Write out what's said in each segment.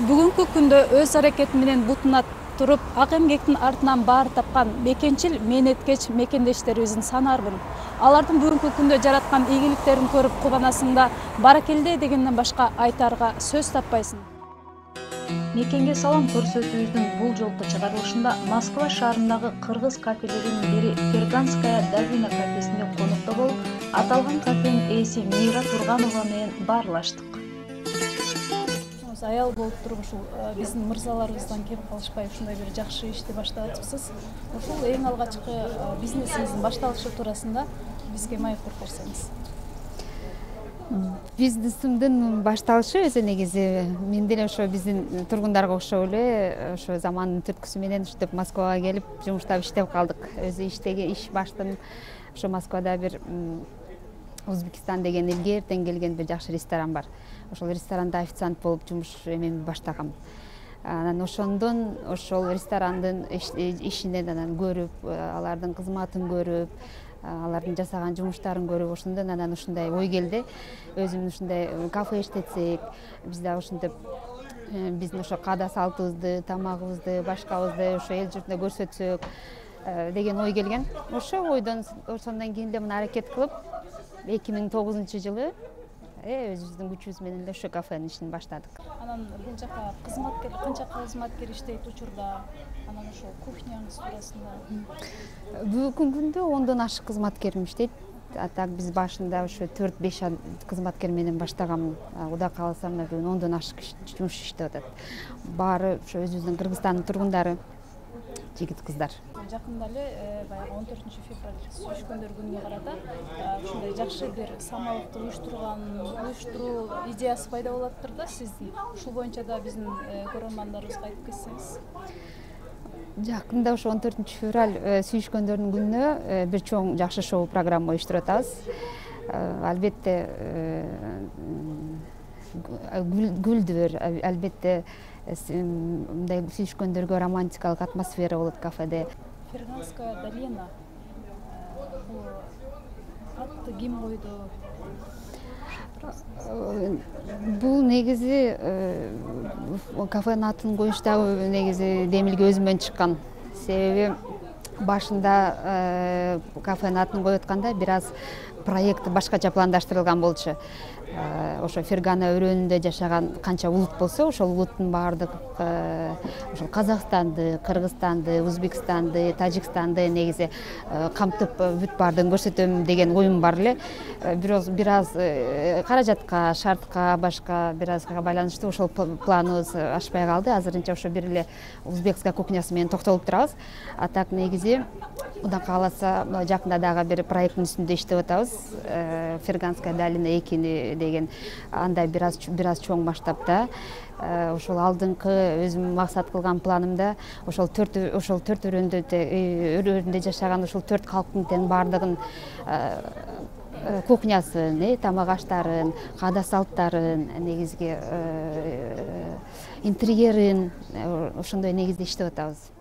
Бүгүнкү күндө өз аракети менен бутуна туруп, ак эмгектин артынан баар тапкан мекенчил, мээнеткеч мекендештерибиздин санаарбын. Алардын бүгүнкү күндө жараткан ийгиликтерин көрүп кубанасың, баракелде дегенден башка айтарга сөз таппайсың. Мекенге салам көрсөтүүбүздүн бул жолку чыгарылышында Москва шаарындагы кыргыз кафелеринин бири Ферганская долина кафесинде конокто болуп, аталган кафенин ээси Мира Турганова менен баарлаштык. Аял болуп туруп ушул биздин мырзаларыбыздан кем калышпай ушундай бир жакшы ишти баштап атыпсыз. Ушул эң алгачкы бизнесиңиздин башталышы туурасында бизге маектеп берсеңиз. Бизнесимдин башталышы өзү негизи мен деле ошо биздин тургундарга окшоп эле ошо замандын түрткүсү менен уштап Москвага келип жумуштап иштеп калдык. Өзү иштеги иш баштын ошо Москвада бир Узбекистан деген элге эртен келген бир жакшы ресторан бар. Ошол ресторанда официант болуп жумуш эмеми баштагам. Анан ошондон ошол ресторандын ишинен анан көрүп, алардын кызматын көрүп, алардын жасаган жумуштарын көрүп, ошондон анан ушундай ой келди. Өзүм ушундай кафе иштетсек, биз да ушинтип биздин ошо каада салтыбызды, тамагыбызды, башкабызды ошо эл журтуна көрсөтсөк деген ой келген. Ошо ойдон ошондон кийин эле мына аракет кылып 2009-жылы өзүбүздүн күчүбүз менен эле ошо кафенин ишин баштадык. Анан бул жака кызматкер канча кызматкер иштейт учурда? Анан ошо кухняңыз туурасында? Бүгүнкү күндө 10дон ашык кызматкерим иштейт. А так биз башында ошо 4-5 кызматкер менен баштагам. Кудай кааласа мына бүгүн 10дон ашык жумуш иштеп атат. Баары ошо өзүбүздүн Кыргызстандын тургундары, жигит кыздар. Жакында эле баягы 14-февраль сүйүшкөндөр күнүнө карата ушундай жакшы бир самалыкты уюштуруу идеясы пайда болуп атыптыр да сиздин. Ушул боюнча да биздин көрөрмандарыбызга айтып кетсеңиз. Жакында ошо 14-февраль сүйүшкөндөрдүн күнүнө бир чоң жакшы шоу программа уюштуруп атабыз. Албетте гүлдөр, албетте мындай сүйүшкөндөргө романтикалык атмосфера болот кафеде. Ферганская долина. Атты ким койду? Бул негизи кафенин атын коюштагы негизи демилге өзүмөн чыккан. Себеби башында кафенин атын коюп атканда бир аз проект башкача пландаштырылган болчу. Ошо Фергана өрөөнүндө жашаган канча улут болсо, ошол улуттун баардык ошол Казакстанды, Кыргызстанды, Узбекстанды, Тажикстанды негизи камтып бүт баардыгын көрсөтөм деген оюм бар эле. Бир аз каражатка, шартка, башка бир азга байланыштуу ошол планыбыз ашпай калды. Азырынча ошо бир эле узбекская кухнясы менен токтолуп турабыз. А так негизи Кудай кааласа жакында дагы бир проекттин үстүндө иштеп атабыз. Ферганская долина 2 деген андай бир аз чоң масштабта. Ошол алдыңкы өзүм максат кылган планымда ошол 4 өрөөндө жашаган ошол 4 калктын тең баардыгын кухнясын, тамак аштарын, каада салттарын, негизги интерьерин ошондой негизде иштеп атабыз.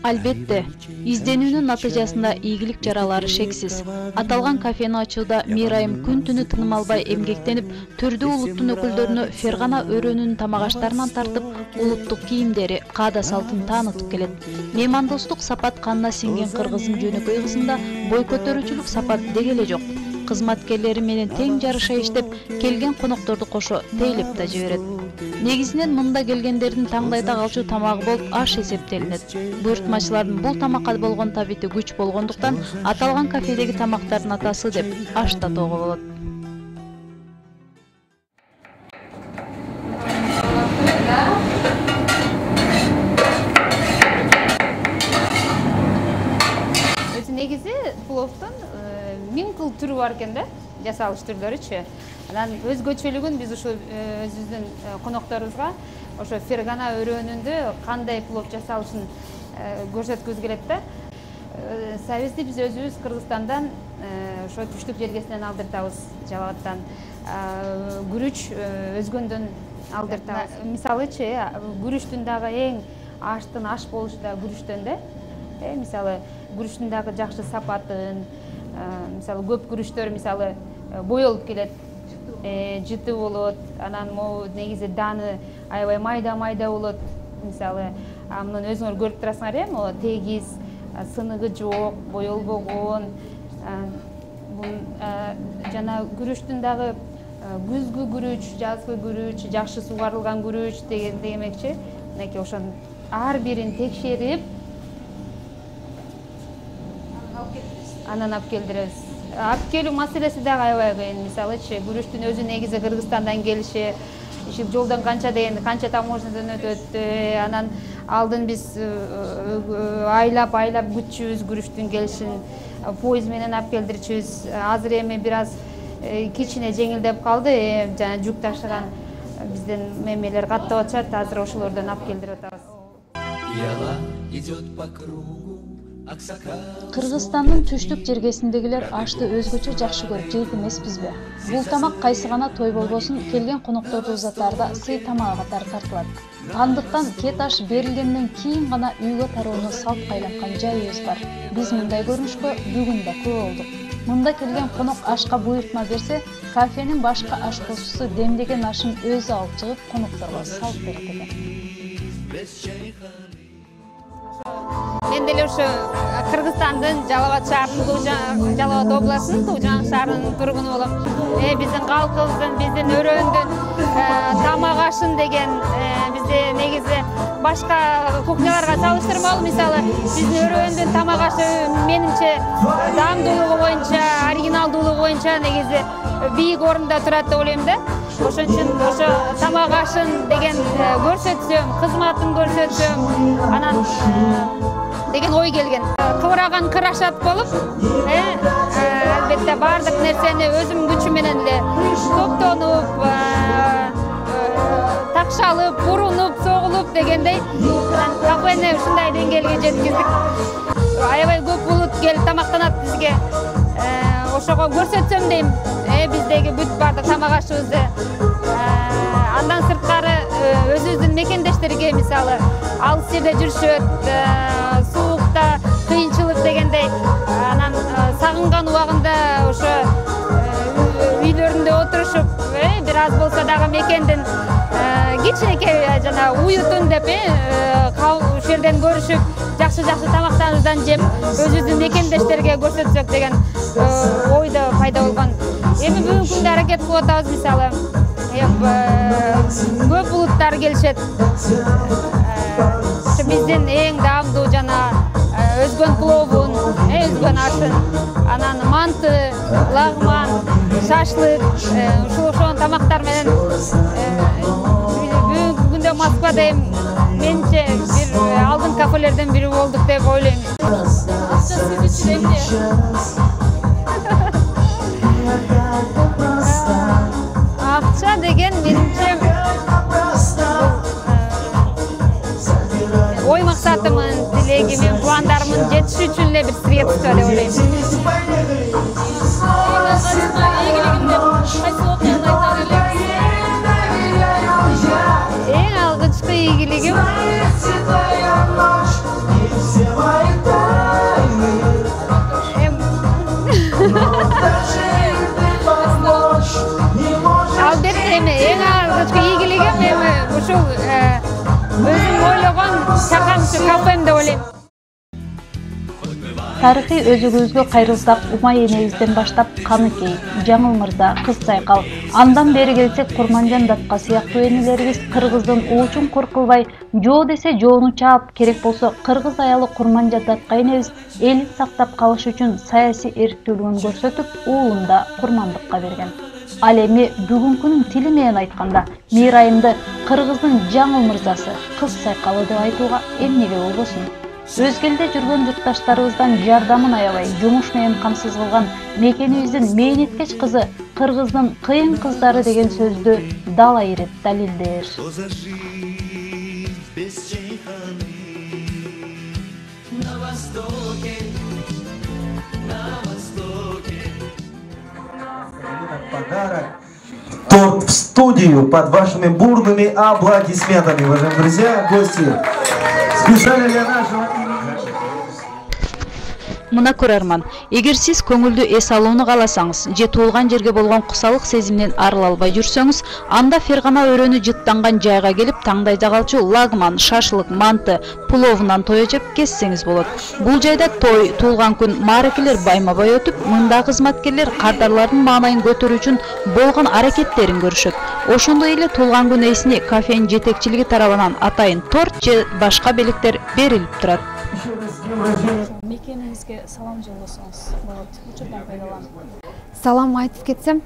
Албетте, изденүүнүн натыйжасында ийгилик жаралары шексиз. Аталган кафени ачууда Мирайым күн-түнү тыным албай эмгектенип, түрдүү улуттун өкүлдөрүнө Фергана өрөөнүнүн тамак аштарынан тартып, улуттук кийимдери, каада салтын таанытып келет. Меймандостук сапат канына сиңген кыргыздын жөнөкөй кызында бой көтөрүүчүлүк сапат деги эле жок. Кызматкерлери менен тең жарыша иштеп, келген конокторду кошо тейлеп да жиберет. Негизинен мында келгендердин таңдайда калчу тамагы болуп аш эсептелинет. Буйртмачылардын бул тамакка болгон табити күч болгондуктан аталган кафедеги тамактардын атасы деп аш татоого болот. түрү бар экен да, жасалыш түрлөрүчү. Анан өзгөчөлүгүн биз ушу өзүбүздүн конокторубузга ошо фергана өрөөнүндө кандай плов жасалышын көрсөткүбүз келет да. Сабизди биз өзүбүз Кыргызстандан ошо түштүк жергесинен алдыртабыз, Жалалаттан. Күрүч өзгөндөн алдыртабыз. Мисалычы, күрүчтүн дагы эң аштын аш болушу да күрүчтөн да. Мисалы, күрүчтүн дагы жакшы сапатын, мисалы көп күрүчтөр мисалы боелуп келет, жыты болот, анан могу негизи даны аябай майда болот. Мисалы, мунун өзүңөр көрүп турасыңар, могу тегиз, сыныгы жок, боелбогон. Жана күрүчтүн дагы күзгү күрүч, жазгы күрүч, жакшы сугарылган күрүч дегенмекчи. Мынакей ошонун ар бирин текшерип, анан алып келдиребиз. Алып келүү маселеси дагы аябай кыйын. Мисалычы, күрүчтүн өзү негизи Кыргызстандан келиши, жолдон канча таможнядан өтөт, анан алдын биз айлап күтчүбүз күрүчтүн келишин, поезд менен алып келдирчүбүз. Азыр эми бир аз кичине жеңилдеп калды, жана жүк ташыган биздин мемелер каттап атышат, азыр ошолордон алып келдирип атабыз. Кыргызстандын түштүк жергесиндегилер ашты өзгөчө жакшы көрүп жейт эмеспизби? Бул тамак кайсы гана той болбосун келген конокторду узатаарда сый тамагы катары тартылат. Андыктан кет аш берилгенден кийин гана үйгө тароону салтка айланткан жайыбыз бар. Биз мындай көрүнүшкө бүгүн да күбө болдук. Мында келген конок ашка буйртма берсе, кафенин башка ашкоочусу демдеген ашын өзү алып чыгып конокторго салып берет экен. Мен деле ошо Кыргызстандын Жалал Абад шаарынын, Жалал Абад областынын Туужан шаарынын тургуну болом. Биздин калкыбыздын, биздин өрөөндүн тамак ашын деген бизде негизи башка кухняларга салыштырмалуу. Мисалы, биздин өрөөндүн тамак ашы менимче даамдуулугу боюнча, оригиналдуулугу боюнча негизи бийик орунда турат деп ойлойм да. Ошон үчүн ошо тамак ашын деген көрсөтсөм, кызматын көрсөтсөм, анан деген ой келген. Кыбыраган кыр ашат болуп, албетте баардык нерсени өзүм күчүм менен эле топтонуп, такшалып, урунуп, согулуп дегендей кафени ушундай деңгээлге жеткиздик. Аябай көп булут келип тамактанат бизге. Ошого көрсөтсөм дейм, биздеги бүт баардык тамак ашыбызды. Андан сырткары өзүбүздүн мекендештерге, мисалы, алыс жерде жүрүшөт, суукта кыйынчылык дегендей, анан сагынган убагында ошо үйлөрүндө отурушуп, бир аз болсо дагы мекендин кичинекей жана уютун деп, ушул жерден көрүшүп, жакшы тамактарыбыздан жеп, өзүбүздүн мекендештерге көрсөтсөк деген ой да пайда болгон. Эми бүгүнкү күндө аракет кылып атабыз, мисалы, көп булуттар келишет. Биздин эң даамдуу жана өзгөн пловун, өзгөн ашын, анан манты, лагман, шашлык, ошол тамактар менен бүгүнкү күндө Москвада менче бир алдын кафелерден бири болдук деп ойлойм. Акча деген менимче ой максатымын, тилегимин, пландарымын жетиши үчүн эле бир средство деп ойлойм. Эң алгычкы ийгилигим албетте эң алгычкы ийгилигим ушул өзүм ойлогон чакан кафем деп ойлойм. Тарыхый өзөгүбүзгө кайрылсак, Умай энебизден баштап Каныкей, Жаңыл Мырза, Кыз Сайкал, андан бери келсек Курманжан Датка сыяктуу энелерибиз кыргыздын уучун куркулбай, жоо десе жоону чаап, керек болсо кыргыз аялы Курманжан Датка энебиз элин сактап калыш үчүн саясий эрктүүлүгүн көрсөтүп, уулун да курмандыкка берген. Ал эми бүгүнкүнүн тили менен айтканда, Мирайымды кыргыздын Жаңыл Мырзасы, Кыз Сайкалы деп айтууга эмнеге болбосун? Өзге элде жүргөн журтташтарыбыздан жардамын аябай жумуш менен камсыз кылган мекенибиздин мээниткеч кызы кыргыздын кыйын кыздары деген сөздү дала ирет далилдер. Подарок. Торт в студию под вашими бурными аплодисментами, уважаемые друзья, гости. Специально для нашего Мына көрөрман, эгер сиз көңүлдү эс алууну кааласаңыз, же туулган жерге болгон кусалык сезиминен арыла албай жүрсөңүз, анда Фергана өрөнү жыттанган жайга келип, таңдайда калчу лагман, шашлык, манты, пуловунан тое жеп кессеңиз болот. Бул жайда той, туулган күн, мааракелер байма-бай өтүп, мында кызматкерлер кардарлардын маанайын көтөрүү үчүн болгон аракеттерин көрүшөт. Ошондой эле туулган күн ээсине кафенин жетекчилиги тарабынан атайын торт же башка белектер берилип турат. Мекеніңізге салам жолдасаңыз болот. Учурдан пайдаланып. Салам айтып кетсем,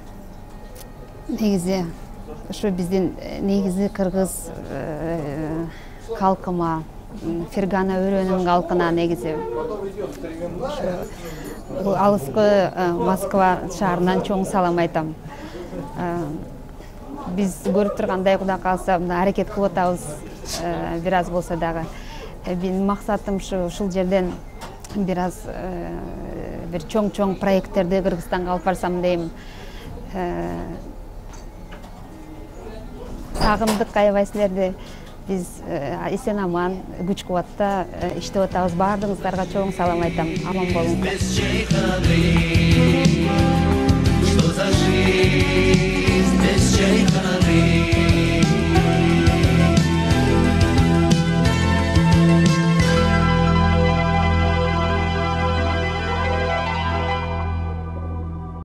негизи ошо биздин негизи кыргыз калкыма, Фергана өрөөнүн калкына негизи алыскы Москва шаарынан чоң салам айтам. Биз көрүп тургандай, Кудай кааласа, аракет кылып атабыз, бир аз болсо дагы. Менин максатым ушул жерден бир аз бир чоң проекттерди Кыргызстанга алып барсам дейм. Сагындык аябай силерди. Биз эсен аман, күч кубатта иштеп атабыз. Баардыгыңыздарга чоң салам айтам. Аман болуңуздар.